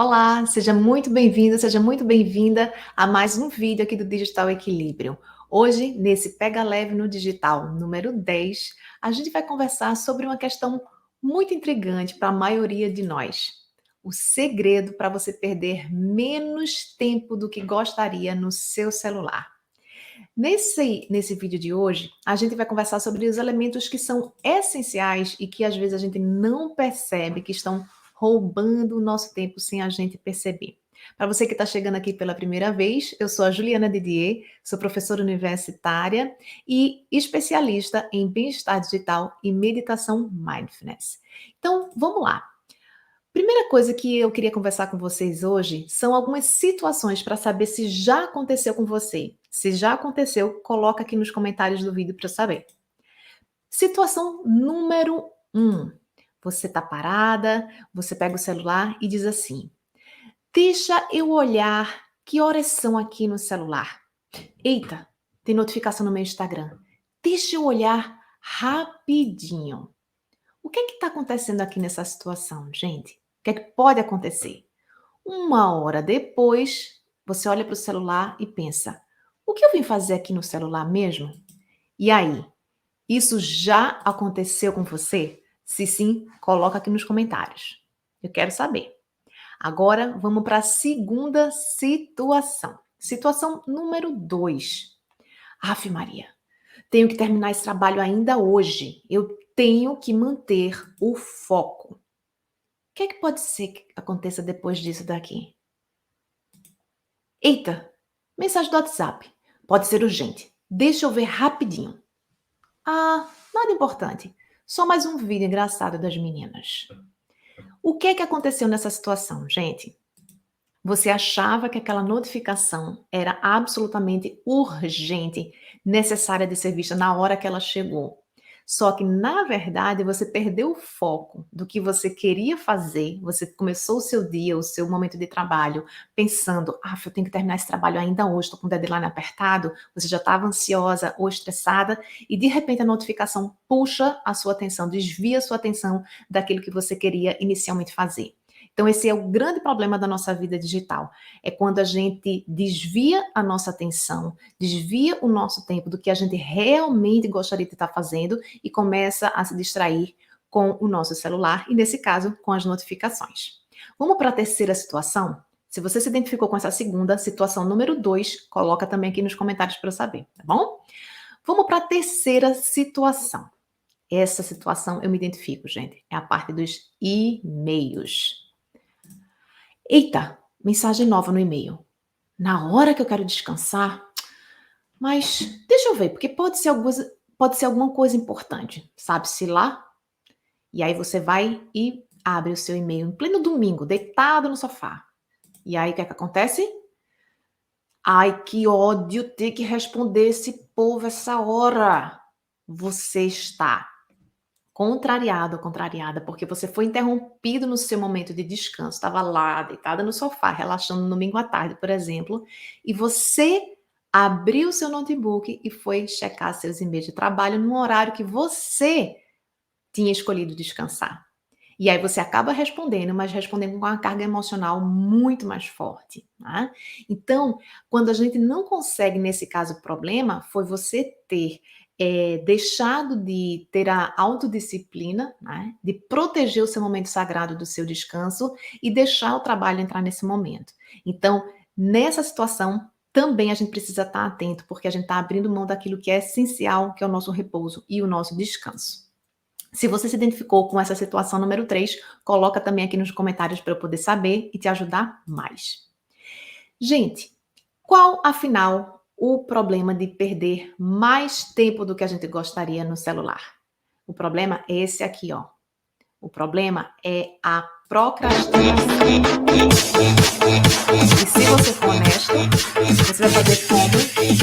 Olá, seja muito bem-vindo, seja muito bem-vinda a mais um vídeo aqui do Digital Equilíbrio. Hoje, nesse Pega Leve no Digital número 10, a gente vai conversar sobre uma questão muito intrigante para a maioria de nós. O segredo para você perder menos tempo do que gostaria no seu celular. Nesse vídeo de hoje, a gente vai conversar sobre os elementos que são essenciais e que às vezes a gente não percebe que estão roubando o nosso tempo sem a gente perceber. Para você que está chegando aqui pela primeira vez, eu sou a Juliana Didier, sou professora universitária e especialista em bem-estar digital e meditação mindfulness. Então, vamos lá. Primeira coisa que eu queria conversar com vocês hoje são algumas situações para saber se já aconteceu com você. Se já aconteceu, coloca aqui nos comentários do vídeo para eu saber. Situação número 1. Você está parada, você pega o celular e diz assim: deixa eu olhar que horas são aqui no celular. Eita, tem notificação no meu Instagram. Deixa eu olhar rapidinho. O que está acontecendo aqui nessa situação, gente? O que é que pode acontecer? Uma hora depois, você olha para o celular e pensa: o que eu vim fazer aqui no celular mesmo? E aí, isso já aconteceu com você? Se sim, coloca aqui nos comentários. Eu quero saber. Agora, vamos para a segunda situação. Situação número 2. Afe Maria, tenho que terminar esse trabalho ainda hoje. Eu tenho que manter o foco. O que é que pode ser que aconteça depois disso daqui? Eita, mensagem do WhatsApp. Pode ser urgente. Deixa eu ver rapidinho. Ah, nada importante. Só mais um vídeo engraçado das meninas. O que é que aconteceu nessa situação, gente? Você achava que aquela notificação era absolutamente urgente, necessária de ser vista na hora que ela chegou. Só que, na verdade, você perdeu o foco do que você queria fazer. Você começou o seu dia, o seu momento de trabalho, pensando: eu tenho que terminar esse trabalho ainda hoje, estou com o deadline apertado. Você já estava ansiosa ou estressada e, de repente, a notificação puxa a sua atenção, desvia a sua atenção daquilo que você queria inicialmente fazer. Então, esse é o grande problema da nossa vida digital. É quando a gente desvia a nossa atenção, desvia o nosso tempo do que a gente realmente gostaria de estar fazendo e começa a se distrair com o nosso celular e, nesse caso, com as notificações. Vamos para a terceira situação? Se você se identificou com essa segunda, situação número 2, coloca também aqui nos comentários para eu saber, tá bom? Vamos para a terceira situação. Essa situação eu me identifico, gente. É a parte dos e-mails. Eita, mensagem nova no e-mail. Na hora que eu quero descansar, mas deixa eu ver, porque pode ser alguma coisa importante, sabe-se lá? E aí você vai e abre o seu e-mail em pleno domingo, deitado no sofá. E aí o que é que acontece? Ai, que ódio ter que responder esse povo essa hora. Você está contrariado ou contrariada, porque você foi interrompido no seu momento de descanso, estava lá, deitada no sofá, relaxando no domingo à tarde, por exemplo, e você abriu seu notebook e foi checar seus e-mails de trabalho no horário que você tinha escolhido descansar. E aí você acaba respondendo, mas respondendo com uma carga emocional muito mais forte, né? Então, quando a gente não consegue, nesse caso, o problema foi você ter deixado de ter a autodisciplina, né? De proteger o seu momento sagrado do seu descanso e deixar o trabalho entrar nesse momento. Então, nessa situação, também a gente precisa estar atento, porque a gente está abrindo mão daquilo que é essencial, que é o nosso repouso e o nosso descanso. Se você se identificou com essa situação número 3, coloca também aqui nos comentários para eu poder saber e te ajudar mais. Gente, qual, afinal, o problema de perder mais tempo do que a gente gostaria no celular? O problema é esse aqui, ó. O problema é a procrastinação. E se você for honesto, você vai fazer como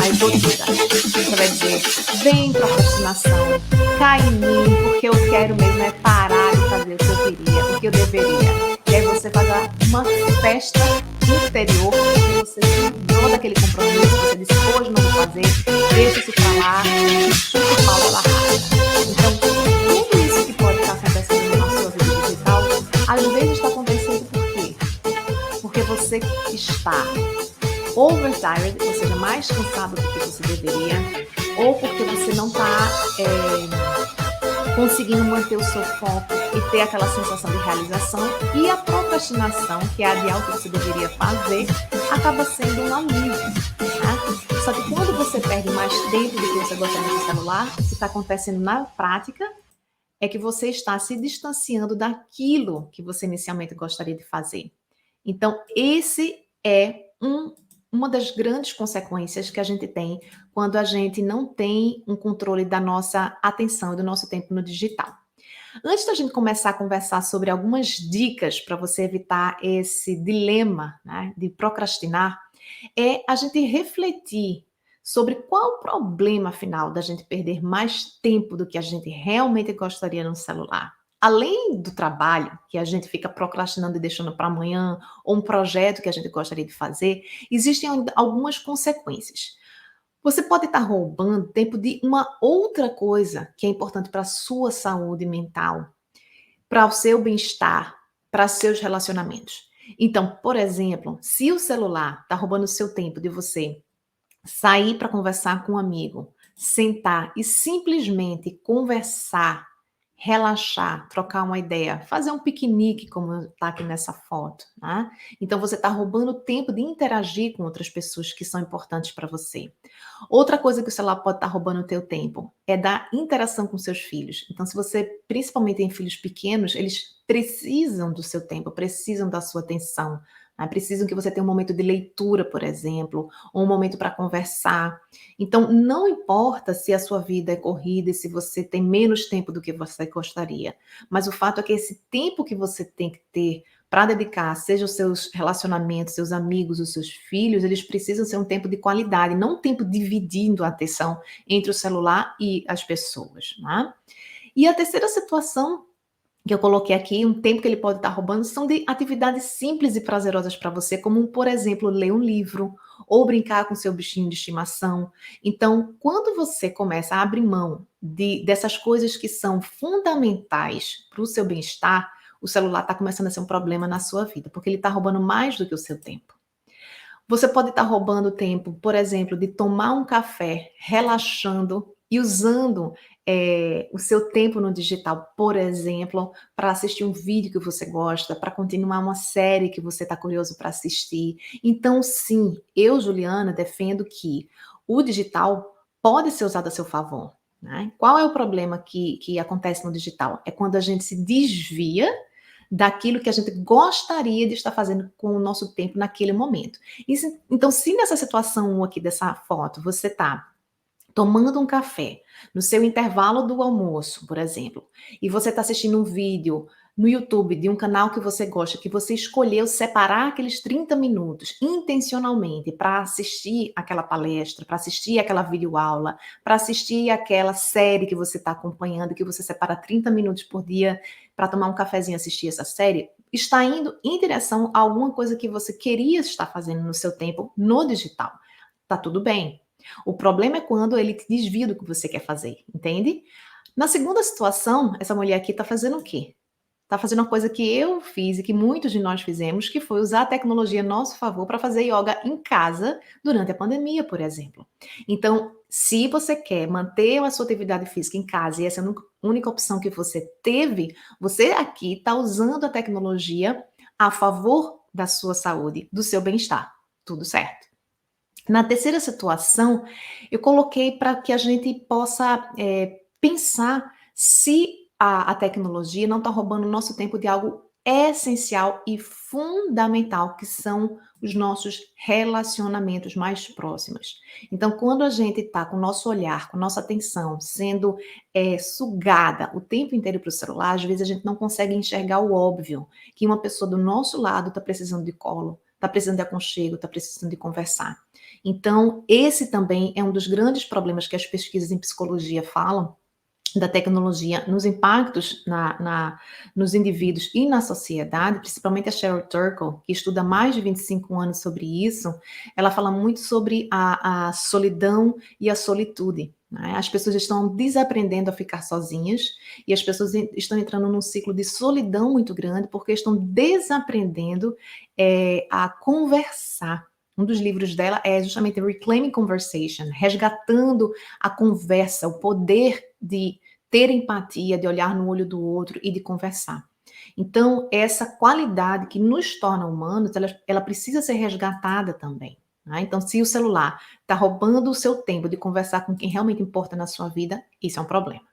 as outras. Você vai dizer: vem procrastinação, cai em mim, porque eu quero mesmo é parar de fazer o que eu queria, o que eu deveria. E aí você faz uma festa interior, porque você se livrou daquele compromisso, você disse: hoje não vou fazer, deixa isso pra lá, e chuta o pau pela raiva. Então, tudo isso que pode estar acontecendo na sua vida digital, às vezes está acontecendo por quê? você está overtired, ou seja, mais cansado do que você deveria, ou porque você não está conseguindo manter o seu foco e ter aquela sensação de realização, e a procrastinação, que é adiar o que você deveria fazer, acaba sendo um alívio, né? Só que quando você perde mais tempo do que você gostaria no celular, o que está acontecendo na prática é que você está se distanciando daquilo que você inicialmente gostaria de fazer. Então, esse é uma das grandes consequências que a gente tem quando a gente não tem um controle da nossa atenção e do nosso tempo no digital. Antes da gente começar a conversar sobre algumas dicas para você evitar esse dilema, né, de procrastinar, é a gente refletir sobre qual o problema final da gente perder mais tempo do que a gente realmente gostaria no celular. Além do trabalho, que a gente fica procrastinando e deixando para amanhã, ou um projeto que a gente gostaria de fazer, existem algumas consequências. Você pode estar roubando tempo de uma outra coisa que é importante para a sua saúde mental, para o seu bem-estar, para seus relacionamentos. Então, por exemplo, se o celular está roubando o seu tempo de você sair para conversar com um amigo, sentar e simplesmente conversar, relaxar, trocar uma ideia, fazer um piquenique, como está aqui nessa foto, né? Então você está roubando tempo de interagir com outras pessoas que são importantes para você. Outra coisa que o celular pode estar roubando o teu tempo é da interação com seus filhos. Então, se você principalmente tem filhos pequenos, eles precisam do seu tempo, precisam da sua atenção, né? Precisam que você tenha um momento de leitura, por exemplo, ou um momento para conversar. Então, não importa se a sua vida é corrida e se você tem menos tempo do que você gostaria, mas o fato é que esse tempo que você tem que ter para dedicar, seja os seus relacionamentos, seus amigos, os seus filhos, eles precisam ser um tempo de qualidade, não um tempo dividindo a atenção entre o celular e as pessoas, né? E a terceira situação que eu coloquei aqui, um tempo que ele pode estar roubando, são de atividades simples e prazerosas para você, como, por exemplo, ler um livro ou brincar com seu bichinho de estimação. Então, quando você começa a abrir mão dessas coisas que são fundamentais para o seu bem-estar, o celular está começando a ser um problema na sua vida, porque ele está roubando mais do que o seu tempo. Você pode estar roubando tempo, por exemplo, de tomar um café, relaxando e usando o seu tempo no digital, por exemplo, para assistir um vídeo que você gosta, para continuar uma série que você está curioso para assistir. Então, sim, eu, Juliana, defendo que o digital pode ser usado a seu favor, né? Qual é o problema que acontece no digital? É quando a gente se desvia daquilo que a gente gostaria de estar fazendo com o nosso tempo naquele momento. Então, se nessa situação aqui dessa foto você está tomando um café no seu intervalo do almoço, por exemplo, e você está assistindo um vídeo no YouTube de um canal que você gosta, que você escolheu separar aqueles 30 minutos intencionalmente para assistir aquela palestra, para assistir aquela videoaula, para assistir aquela série que você está acompanhando, que você separa 30 minutos por dia para tomar um cafezinho e assistir essa série, está indo em direção a alguma coisa que você queria estar fazendo no seu tempo no digital. Tá tudo bem. O problema é quando ele te desvia do que você quer fazer, entende? Na segunda situação, essa mulher aqui está fazendo o quê? Está fazendo uma coisa que eu fiz e que muitos de nós fizemos, que foi usar a tecnologia a nosso favor para fazer yoga em casa durante a pandemia, por exemplo. Então, se você quer manter a sua atividade física em casa e essa é a única opção que você teve, você aqui está usando a tecnologia a favor da sua saúde, do seu bem-estar. Tudo certo. Na terceira situação, eu coloquei para que a gente possa pensar se a tecnologia não está roubando o nosso tempo de algo essencial e fundamental, que são os nossos relacionamentos mais próximos. Então, quando a gente está com o nosso olhar, com a nossa atenção sendo sugada o tempo inteiro para o celular, às vezes a gente não consegue enxergar o óbvio, que uma pessoa do nosso lado está precisando de colo, está precisando de aconchego, está precisando de conversar. Então, esse também é um dos grandes problemas que as pesquisas em psicologia falam da tecnologia nos impactos nos indivíduos e na sociedade, principalmente a Sheryl Turkle, que estuda há mais de 25 anos sobre isso, ela fala muito sobre a solidão e a solitude, né? As pessoas estão desaprendendo a ficar sozinhas e as pessoas estão entrando num ciclo de solidão muito grande porque estão desaprendendo a conversar. Um dos livros dela é justamente Reclaiming Conversation, resgatando a conversa, o poder de ter empatia, de olhar no olho do outro e de conversar. Então, essa qualidade que nos torna humanos, ela precisa ser resgatada também. Né? Então, se o celular está roubando o seu tempo de conversar com quem realmente importa na sua vida, isso é um problema.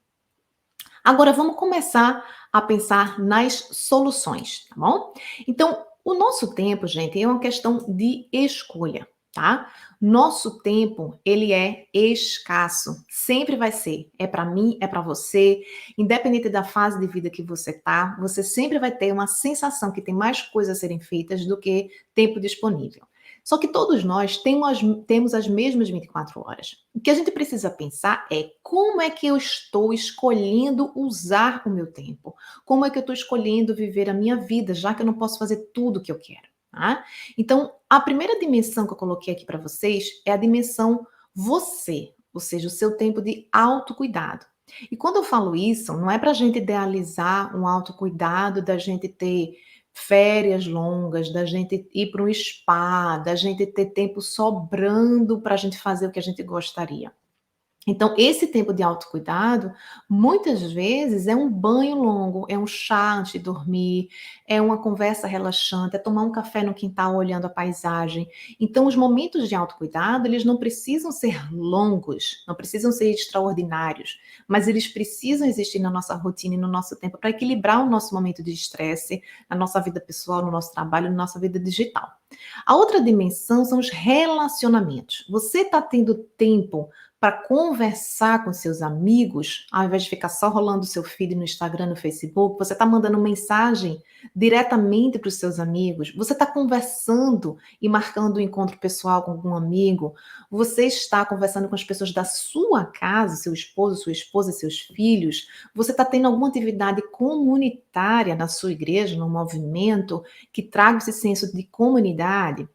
Agora, vamos começar a pensar nas soluções, tá bom? Então, o nosso tempo, gente, é uma questão de escolha, tá? Nosso tempo, ele é escasso, sempre vai ser. É para mim, é para você, independente da fase de vida que você tá, você sempre vai ter uma sensação que tem mais coisas a serem feitas do que tempo disponível. Só que todos nós temos as mesmas 24 horas. O que a gente precisa pensar é como é que eu estou escolhendo usar o meu tempo? Como é que eu estou escolhendo viver a minha vida, já que eu não posso fazer tudo o que eu quero? Tá? Então, a primeira dimensão que eu coloquei aqui para vocês é a dimensão você, ou seja, o seu tempo de autocuidado. E quando eu falo isso, não é para a gente idealizar um autocuidado, da gente ter férias longas, da gente ir para um spa, da gente ter tempo sobrando para a gente fazer o que a gente gostaria. Então, esse tempo de autocuidado, muitas vezes é um banho longo, é um chá antes de dormir, é uma conversa relaxante, é tomar um café no quintal olhando a paisagem. Então, os momentos de autocuidado, eles não precisam ser longos, não precisam ser extraordinários, mas eles precisam existir na nossa rotina e no nosso tempo para equilibrar o nosso momento de estresse, na nossa vida pessoal, no nosso trabalho, na nossa vida digital. A outra dimensão são os relacionamentos. Você está tendo tempo para conversar com seus amigos, ao invés de ficar só rolando o seu feed no Instagram, no Facebook, você está mandando mensagem diretamente para os seus amigos, você está conversando e marcando um encontro pessoal com algum amigo, você está conversando com as pessoas da sua casa, seu esposo, sua esposa, seus filhos, você está tendo alguma atividade comunitária na sua igreja, no movimento, que traga esse senso de comunidade.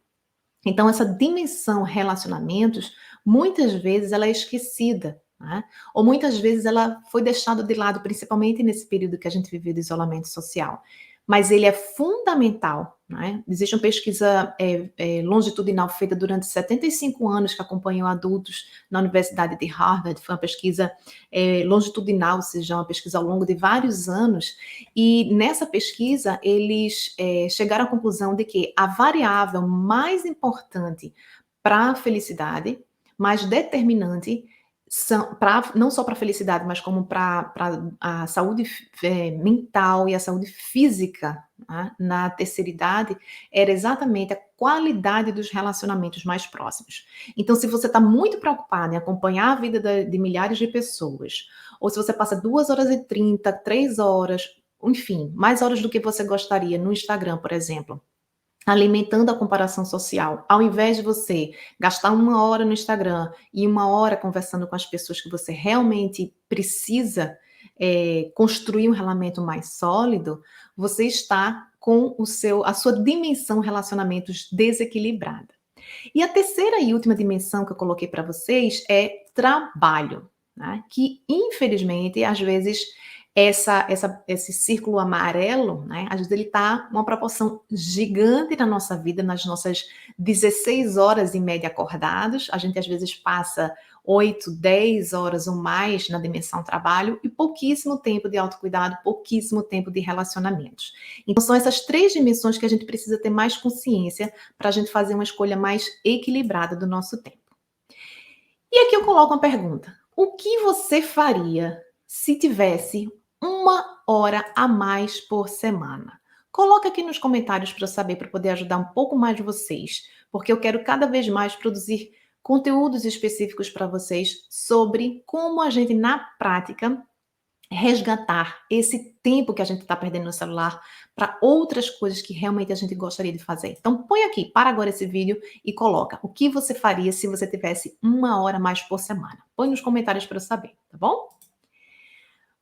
Então, essa dimensão relacionamentos, muitas vezes ela é esquecida, né? Ou muitas vezes ela foi deixada de lado, principalmente nesse período que a gente viveu de isolamento social. Mas ele é fundamental, né? Existe uma pesquisa longitudinal feita durante 75 anos que acompanhou adultos na Universidade de Harvard. Foi uma pesquisa longitudinal, ou seja, uma pesquisa ao longo de vários anos. E nessa pesquisa, eles chegaram à conclusão de que a variável mais importante para a felicidade, mais determinante, não só para a felicidade, mas como para a saúde mental e a saúde física, né, na terceira idade, era exatamente a qualidade dos relacionamentos mais próximos. Então, se você está muito preocupado em acompanhar a vida de milhares de pessoas, ou se você passa 2 horas e 30, 3 horas, enfim, mais horas do que você gostaria no Instagram, por exemplo, alimentando a comparação social, ao invés de você gastar 1 hora no Instagram e 1 hora conversando com as pessoas que você realmente precisa construir um relacionamento mais sólido, você está com a sua dimensão relacionamentos desequilibrada. E a terceira e última dimensão que eu coloquei para vocês é trabalho, né? Que infelizmente às vezes esse círculo amarelo, né? Às vezes ele está uma proporção gigante na nossa vida, nas nossas 16 horas em média acordados. A gente às vezes passa 8, 10 horas ou mais na dimensão trabalho e pouquíssimo tempo de autocuidado, pouquíssimo tempo de relacionamentos. Então são essas três dimensões que a gente precisa ter mais consciência para a gente fazer uma escolha mais equilibrada do nosso tempo. E aqui eu coloco uma pergunta: o que você faria se tivesse 1 hora a mais por semana? Coloca aqui nos comentários para eu saber, para poder ajudar um pouco mais vocês, porque eu quero cada vez mais produzir conteúdos específicos para vocês sobre como a gente, na prática, resgatar esse tempo que a gente está perdendo no celular para outras coisas que realmente a gente gostaria de fazer. Então põe aqui, para agora esse vídeo e coloca o que você faria se você tivesse 1 hora a mais por semana. Põe nos comentários para eu saber, tá bom?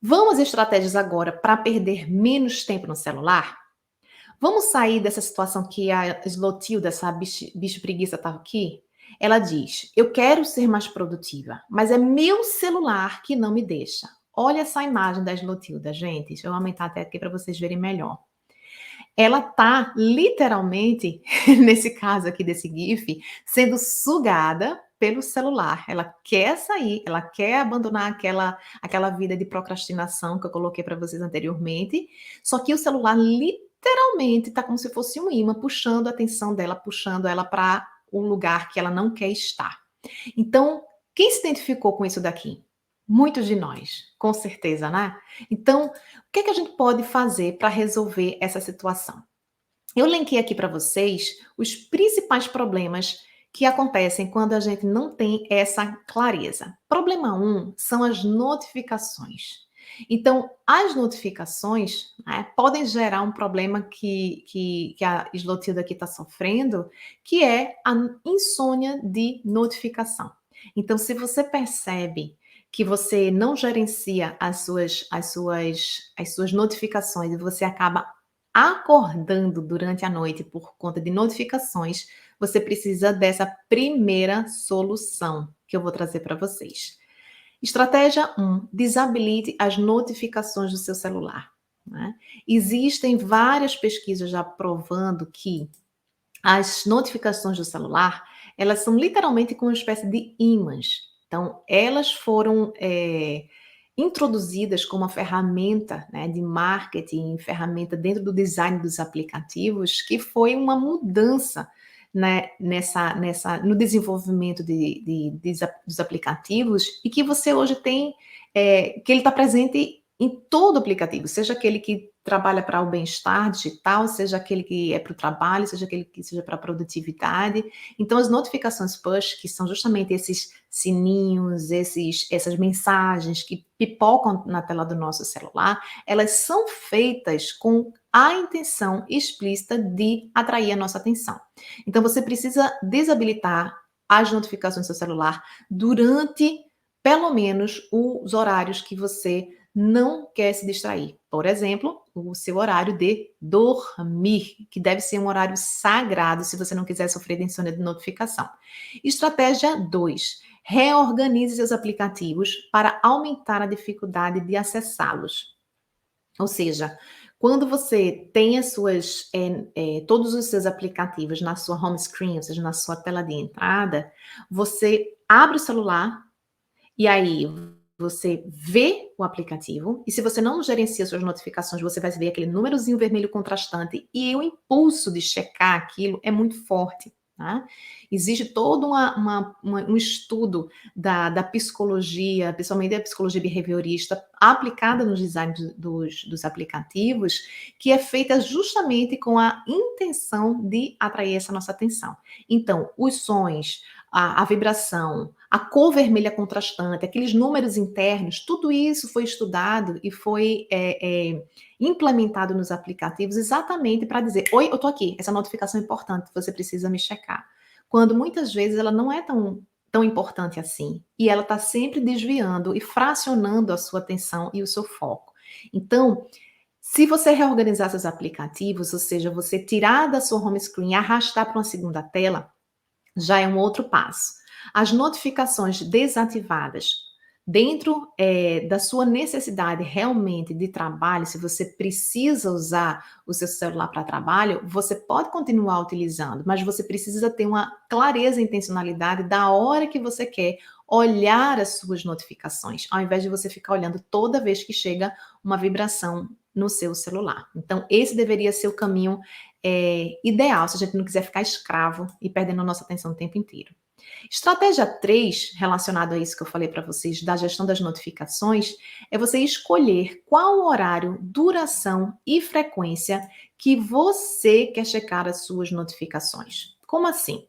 Vamos às estratégias agora para perder menos tempo no celular? Vamos sair dessa situação que a Slotil, dessa bicho preguiça, estava aqui? Ela diz: eu quero ser mais produtiva, mas é meu celular que não me deixa. Olha essa imagem da Slotilda, gente. Deixa eu aumentar até aqui para vocês verem melhor. Ela tá literalmente, nesse caso aqui desse GIF, sendo sugada pelo celular. Ela quer sair, ela quer abandonar aquela vida de procrastinação que eu coloquei para vocês anteriormente, só que o celular literalmente tá como se fosse um imã puxando a atenção dela, puxando ela para o lugar que ela não quer estar. Então, quem se identificou com isso daqui? Muitos de nós, com certeza, né? Então, o que é que a gente pode fazer para resolver essa situação? Eu linkei aqui para vocês os principais problemas que acontecem quando a gente não tem essa clareza. Problema um são as notificações. Então, as notificações, né, podem gerar um problema que a Slotilda aqui está sofrendo, que é a insônia de notificação. Então, se você percebe que você não gerencia as suas notificações e você acaba acordando durante a noite por conta de notificações, você precisa dessa primeira solução que eu vou trazer para vocês. Estratégia um: desabilite as notificações do seu celular, né? Existem várias pesquisas já provando que as notificações do celular, elas são literalmente como uma espécie de ímãs. Então, elas foram introduzidas como uma ferramenta, né, de marketing, ferramenta dentro do design dos aplicativos, que foi uma mudança, né, no desenvolvimento dos aplicativos, e que você hoje tem, que ele está presente em todo aplicativo, seja aquele que trabalha para o bem-estar digital, seja aquele que é para o trabalho, seja aquele que seja para a produtividade. Então, as notificações push, que são justamente esses sininhos, essas mensagens que pipocam na tela do nosso celular, elas são feitas com a intenção explícita de atrair a nossa atenção. Então, você precisa desabilitar as notificações do seu celular durante, pelo menos, os horários que você não quer se distrair. Por exemplo, o seu horário de dormir, que deve ser um horário sagrado se você não quiser sofrer de insônia de notificação. Estratégia 2: reorganize seus aplicativos para aumentar a dificuldade de acessá-los. Ou seja, quando você tem todos os seus aplicativos na sua home screen, ou seja, na sua tela de entrada, você abre o celular e aí você vê o aplicativo, e se você não gerencia suas notificações, você vai ver aquele númerozinho vermelho contrastante, e o impulso de checar aquilo é muito forte. Tá? Existe todo um estudo da psicologia, principalmente da psicologia behaviorista, aplicada no design dos aplicativos, que é feita justamente com a intenção de atrair essa nossa atenção. Então, os sons, a vibração, a cor vermelha contrastante, aqueles números internos, tudo isso foi estudado e foi implementado nos aplicativos exatamente para dizer: oi, eu estou aqui, essa notificação é importante, você precisa me checar. Quando muitas vezes ela não é tão importante assim, e ela está sempre desviando e fracionando a sua atenção e o seu foco. Então, se você reorganizar seus aplicativos, ou seja, você tirar da sua home screen e arrastar para uma segunda tela, já é um outro passo. As notificações desativadas dentro da sua necessidade realmente de trabalho, se você precisa usar o seu celular para trabalho, você pode continuar utilizando, mas você precisa ter uma clareza e intencionalidade da hora que você quer olhar as suas notificações, ao invés de você ficar olhando toda vez que chega uma vibração no seu celular. Então, esse deveria ser o caminho ideal, se a gente não quiser ficar escravo e perdendo a nossa atenção o tempo inteiro. Estratégia 3, relacionado a isso que eu falei para vocês, da gestão das notificações, é você escolher qual horário, duração e frequência que você quer checar as suas notificações. Como assim?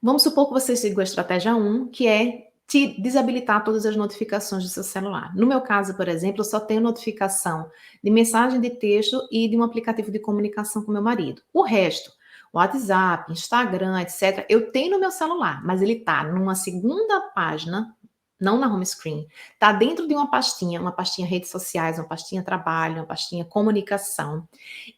Vamos supor que você siga a estratégia 1, que é te desabilitar todas as notificações do seu celular. No meu caso, por exemplo, eu só tenho notificação de mensagem de texto e de um aplicativo de comunicação com meu marido. O resto, WhatsApp, Instagram, etc., eu tenho no meu celular, mas ele está numa segunda página, não na home screen. Está dentro de uma pastinha redes sociais, uma pastinha trabalho, uma pastinha comunicação.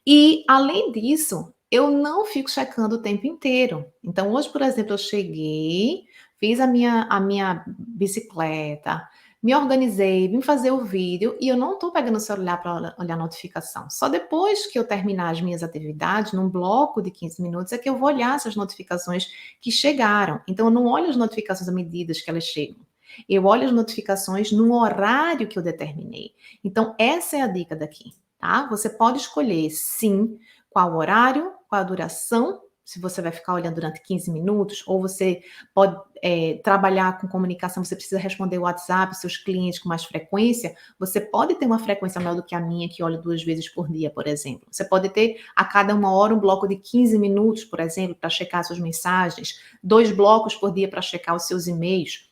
E, além disso, eu não fico checando o tempo inteiro. Então, hoje, por exemplo, eu cheguei, fiz a minha bicicleta, me organizei, vim fazer o vídeo e eu não estou pegando o celular para olhar notificação. Só depois que eu terminar as minhas atividades, num bloco de 15 minutos, é que eu vou olhar essas notificações que chegaram. Então, eu não olho as notificações à medida que elas chegam. Eu olho as notificações no horário que eu determinei. Então, essa é a dica daqui, tá? Você pode escolher, sim, qual o horário, qual a duração, se você vai ficar olhando durante 15 minutos, ou você pode trabalhar com comunicação, você precisa responder o WhatsApp, seus clientes com mais frequência, você pode ter uma frequência maior do que a minha, que olha 2 vezes por dia, por exemplo. Você pode ter a cada 1 hora um bloco de 15 minutos, por exemplo, para checar suas mensagens, 2 blocos por dia para checar os seus e-mails.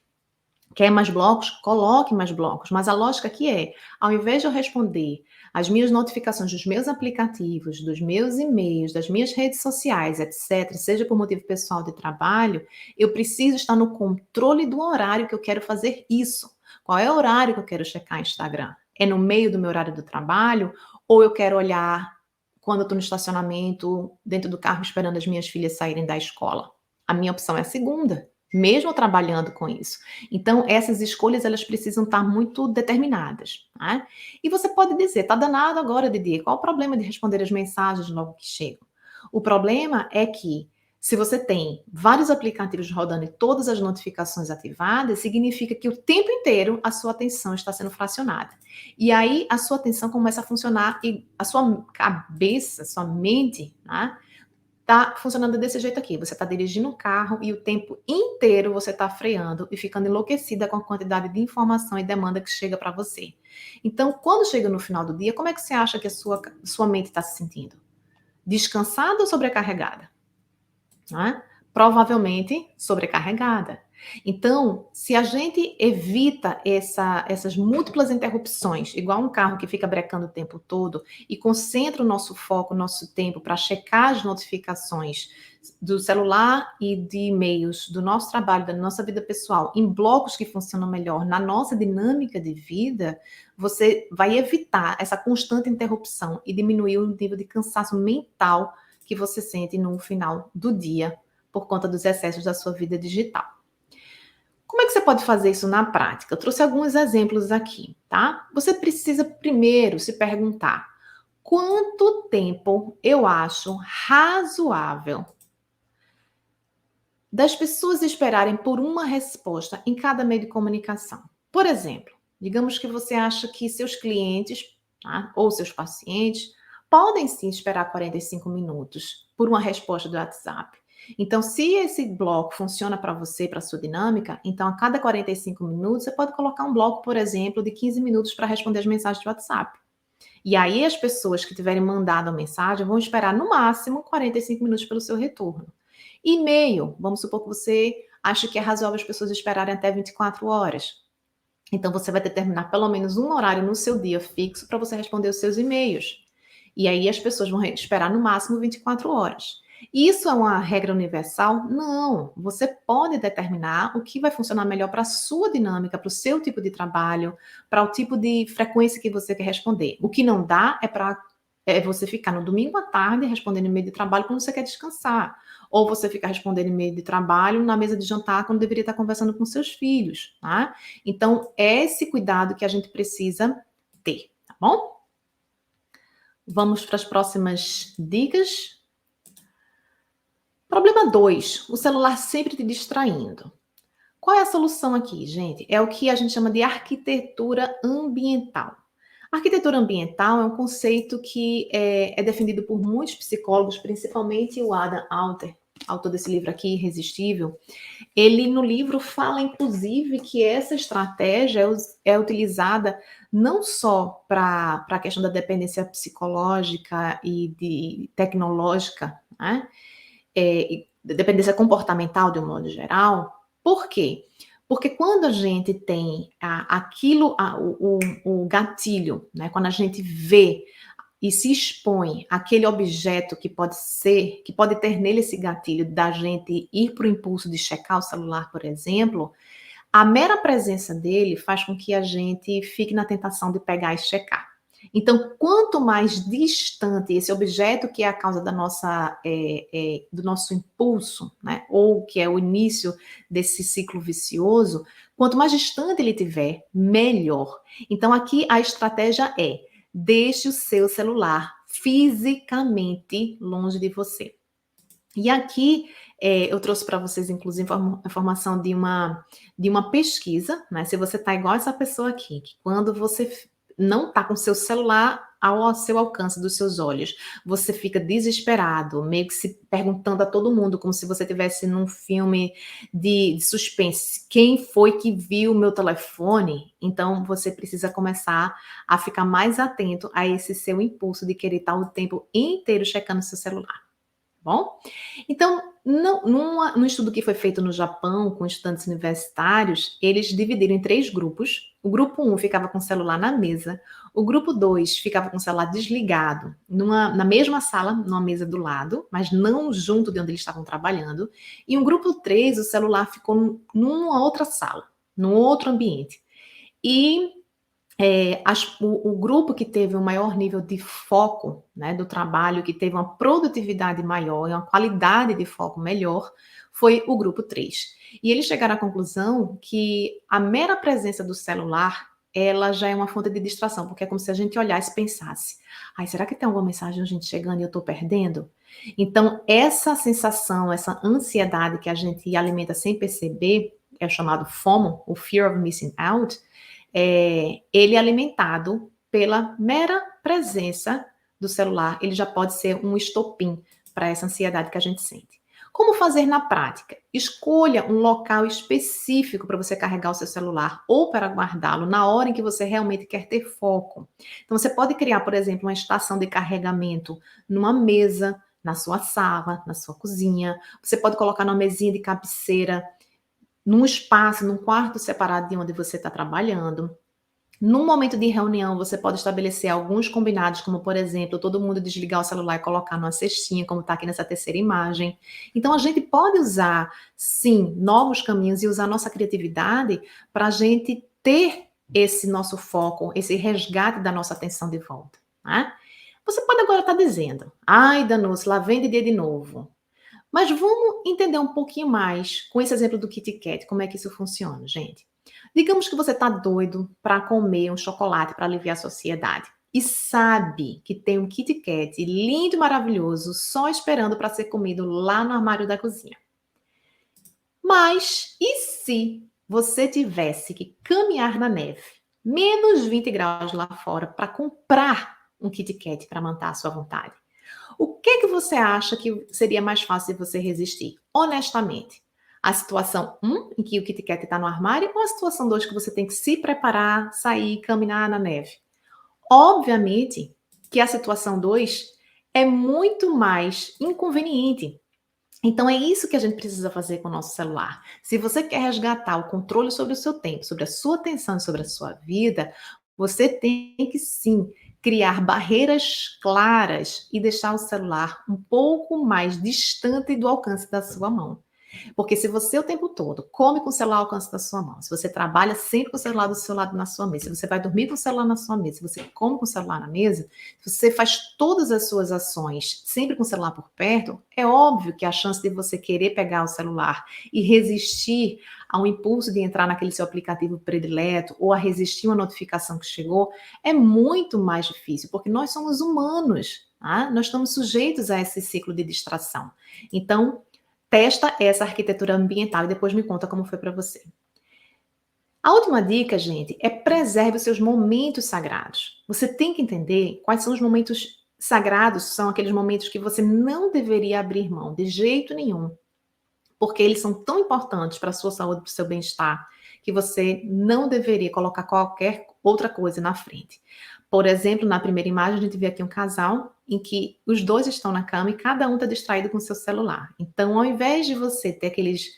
Quer mais blocos? Coloque mais blocos. Mas a lógica aqui é, ao invés de eu responder as minhas notificações dos meus aplicativos, dos meus e-mails, das minhas redes sociais, etc., seja por motivo pessoal de trabalho, eu preciso estar no controle do horário que eu quero fazer isso. Qual é o horário que eu quero checar Instagram? É no meio do meu horário do trabalho? Ou eu quero olhar quando eu estou no estacionamento, dentro do carro, esperando as minhas filhas saírem da escola? A minha opção é a segunda, mesmo trabalhando com isso. Então, essas escolhas, elas precisam estar muito determinadas, né? E você pode dizer, tá danado agora, Didi, qual o problema de responder as mensagens logo que chegam? O problema é que, se você tem vários aplicativos rodando e todas as notificações ativadas, significa que o tempo inteiro a sua atenção está sendo fracionada. E aí, a sua atenção começa a funcionar e a sua cabeça, sua mente, né? Tá funcionando desse jeito aqui, você tá dirigindo um carro e o tempo inteiro você tá freando e ficando enlouquecida com a quantidade de informação e demanda que chega para você. Então, quando chega no final do dia, como é que você acha que a sua mente está se sentindo? Descansada ou sobrecarregada? Né? Provavelmente sobrecarregada. Então, se a gente evita essas múltiplas interrupções, igual um carro que fica brecando o tempo todo, e concentra o nosso foco, o nosso tempo para checar as notificações do celular e de e-mails, do nosso trabalho, da nossa vida pessoal, em blocos que funcionam melhor na nossa dinâmica de vida, você vai evitar essa constante interrupção e diminuir o nível de cansaço mental que você sente no final do dia por conta dos excessos da sua vida digital. Como é que você pode fazer isso na prática? Eu trouxe alguns exemplos aqui, tá? Você precisa primeiro se perguntar: quanto tempo eu acho razoável das pessoas esperarem por uma resposta em cada meio de comunicação? Por exemplo, digamos que você acha que seus clientes, tá, ou seus pacientes podem sim esperar 45 minutos por uma resposta do WhatsApp. Então, se esse bloco funciona para você, para sua dinâmica, então a cada 45 minutos você pode colocar um bloco, por exemplo, de 15 minutos para responder as mensagens do WhatsApp. E aí as pessoas que tiverem mandado a mensagem vão esperar no máximo 45 minutos pelo seu retorno. E-mail, vamos supor que você acha que é razoável as pessoas esperarem até 24 horas. Então você vai determinar pelo menos um horário no seu dia fixo para você responder os seus e-mails. E aí as pessoas vão esperar no máximo 24 horas. Isso é uma regra universal? Não. Você pode determinar o que vai funcionar melhor para a sua dinâmica, para o seu tipo de trabalho, para o tipo de frequência que você quer responder. O que não dá é você ficar no domingo à tarde respondendo e-mail de trabalho quando você quer descansar. Ou você ficar respondendo e-mail de trabalho na mesa de jantar quando deveria estar conversando com seus filhos, tá? Então, é esse cuidado que a gente precisa ter, tá bom? Vamos para as próximas dicas. Problema 2, o celular sempre te distraindo. Qual é a solução aqui, gente? É o que a gente chama de arquitetura ambiental. Arquitetura ambiental é um conceito que é defendido por muitos psicólogos, principalmente o Adam Alter, autor desse livro aqui, Irresistível. Ele, no livro, fala, inclusive, que essa estratégia é utilizada não só para a questão da dependência psicológica e tecnológica, né? Dependência comportamental, de um modo geral. Por quê? Porque quando a gente tem o gatilho, né? Quando a gente vê e se expõe àquele objeto que pode ter nele esse gatilho da gente ir para o impulso de checar o celular, por exemplo, a mera presença dele faz com que a gente fique na tentação de pegar e checar. Então, quanto mais distante esse objeto que é a causa da nossa, do nosso impulso, né, ou que é o início desse ciclo vicioso, quanto mais distante ele tiver, melhor. Então, aqui a estratégia é: deixe o seu celular fisicamente longe de você. E aqui eu trouxe para vocês, inclusive, informação de uma pesquisa, né? Se você está igual essa pessoa aqui, que quando você não está com seu celular ao seu alcance dos seus olhos, você fica desesperado, meio que se perguntando a todo mundo, como se você estivesse num filme de suspense. Quem foi que viu o meu telefone? Então, você precisa começar a ficar mais atento a esse seu impulso de querer estar o tempo inteiro checando seu celular. Bom? Então, num estudo que foi feito no Japão com estudantes universitários, eles dividiram em 3 grupos. O grupo 1 ficava com o celular na mesa, o grupo 2 ficava com o celular desligado, na mesma sala, numa mesa do lado, mas não junto de onde eles estavam trabalhando, e o grupo 3, o celular ficou numa outra sala, num outro ambiente. E o grupo que teve um maior nível de foco, né, do trabalho, que teve uma produtividade maior e uma qualidade de foco melhor, foi o grupo 3. E eles chegaram à conclusão que a mera presença do celular, ela já é uma fonte de distração, porque é como se a gente olhasse e pensasse: ai, será que tem alguma mensagem urgente chegando e eu estou perdendo? Então, essa sensação, essa ansiedade que a gente alimenta sem perceber, é o chamado FOMO, o Fear of Missing Out, ele é alimentado pela mera presença do celular, ele já pode ser um estopim para essa ansiedade que a gente sente. Como fazer na prática? Escolha um local específico para você carregar o seu celular ou para guardá-lo na hora em que você realmente quer ter foco. Então, você pode criar, por exemplo, uma estação de carregamento numa mesa, na sua sala, na sua cozinha. Você pode colocar numa mesinha de cabeceira, num espaço, num quarto separado de onde você está trabalhando. Num momento de reunião, você pode estabelecer alguns combinados, como, por exemplo, todo mundo desligar o celular e colocar numa cestinha, como está aqui nessa terceira imagem. Então, a gente pode usar, sim, novos caminhos e usar nossa criatividade para a gente ter esse nosso foco, esse resgate da nossa atenção de volta, né? Você pode agora estar dizendo: ai, Danusse, lá vem de dia de novo. Mas vamos entender um pouquinho mais com esse exemplo do Kit Kat, como é que isso funciona, gente. Digamos que você está doido para comer um chocolate para aliviar a sociedade e sabe que tem um Kit Kat lindo e maravilhoso só esperando para ser comido lá no armário da cozinha. Mas e se você tivesse que caminhar na neve, menos 20 graus lá fora, para comprar um Kit Kat para matar a sua vontade? O que você acha que seria mais fácil de você resistir? Honestamente. A situação 1, em que o Kit Kat está no armário, ou a situação 2, que você tem que se preparar, sair, caminhar na neve? Obviamente que a situação 2 é muito mais inconveniente. Então é isso que a gente precisa fazer com o nosso celular. Se você quer resgatar o controle sobre o seu tempo, sobre a sua atenção e sobre a sua vida, você tem que sim criar barreiras claras e deixar o celular um pouco mais distante do alcance da sua mão. Porque se você o tempo todo come com o celular ao alcance da sua mão, se você trabalha sempre com o celular do seu lado na sua mesa, se você vai dormir com o celular na sua mesa, se você come com o celular na mesa, se você faz todas as suas ações sempre com o celular por perto, é óbvio que a chance de você querer pegar o celular e resistir ao impulso de entrar naquele seu aplicativo predileto ou a resistir a uma notificação que chegou é muito mais difícil, porque nós somos humanos, tá? Nós estamos sujeitos a esse ciclo de distração. Então, testa essa arquitetura ambiental e depois me conta como foi para você. A última dica, gente, é preserve os seus momentos sagrados. Você tem que entender quais são os momentos sagrados, são aqueles momentos que você não deveria abrir mão de jeito nenhum, porque eles são tão importantes para a sua saúde, para o seu bem-estar, que você não deveria colocar qualquer outra coisa na frente. Por exemplo, na primeira imagem, a gente vê aqui um casal em que os dois estão na cama e cada um está distraído com o seu celular. Então, ao invés de você ter aqueles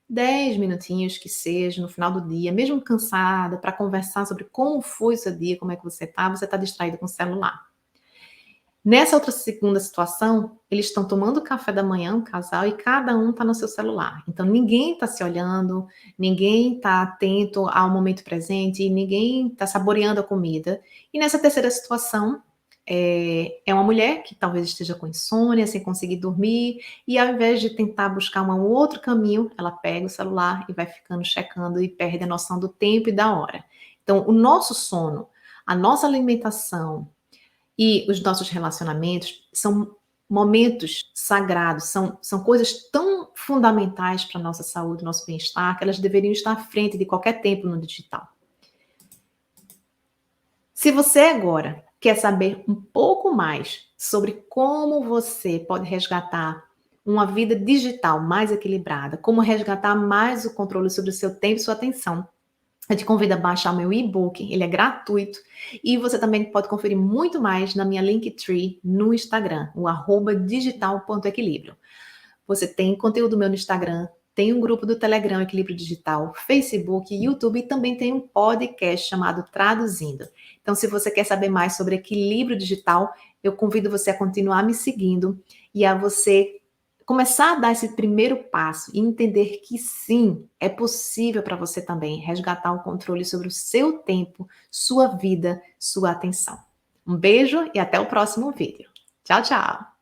10 minutinhos que seja no final do dia, mesmo cansada, para conversar sobre como foi o seu dia, como é que você está distraído com o celular. Nessa outra segunda situação, eles estão tomando café da manhã, um casal, e cada um está no seu celular. Então, ninguém está se olhando, ninguém está atento ao momento presente, ninguém está saboreando a comida. E nessa terceira situação, é uma mulher que talvez esteja com insônia, sem conseguir dormir, e ao invés de tentar buscar um outro caminho, ela pega o celular e vai ficando checando e perde a noção do tempo e da hora. Então, o nosso sono, a nossa alimentação e os nossos relacionamentos são momentos sagrados, são coisas tão fundamentais para a nossa saúde, nosso bem-estar, que elas deveriam estar à frente de qualquer tempo no digital. Se você agora quer saber um pouco mais sobre como você pode resgatar uma vida digital mais equilibrada, como resgatar mais o controle sobre o seu tempo e sua atenção, eu te convido a baixar o meu e-book, ele é gratuito, e você também pode conferir muito mais na minha Linktree no Instagram, o @digital.equilíbrio. Você tem conteúdo meu no Instagram, tem um grupo do Telegram Equilíbrio Digital, Facebook, YouTube, e também tem um podcast chamado Traduzindo. Então, se você quer saber mais sobre equilíbrio digital, eu convido você a continuar me seguindo e a você começar a dar esse primeiro passo e entender que sim, é possível para você também resgatar o controle sobre o seu tempo, sua vida, sua atenção. Um beijo e até o próximo vídeo. Tchau, tchau!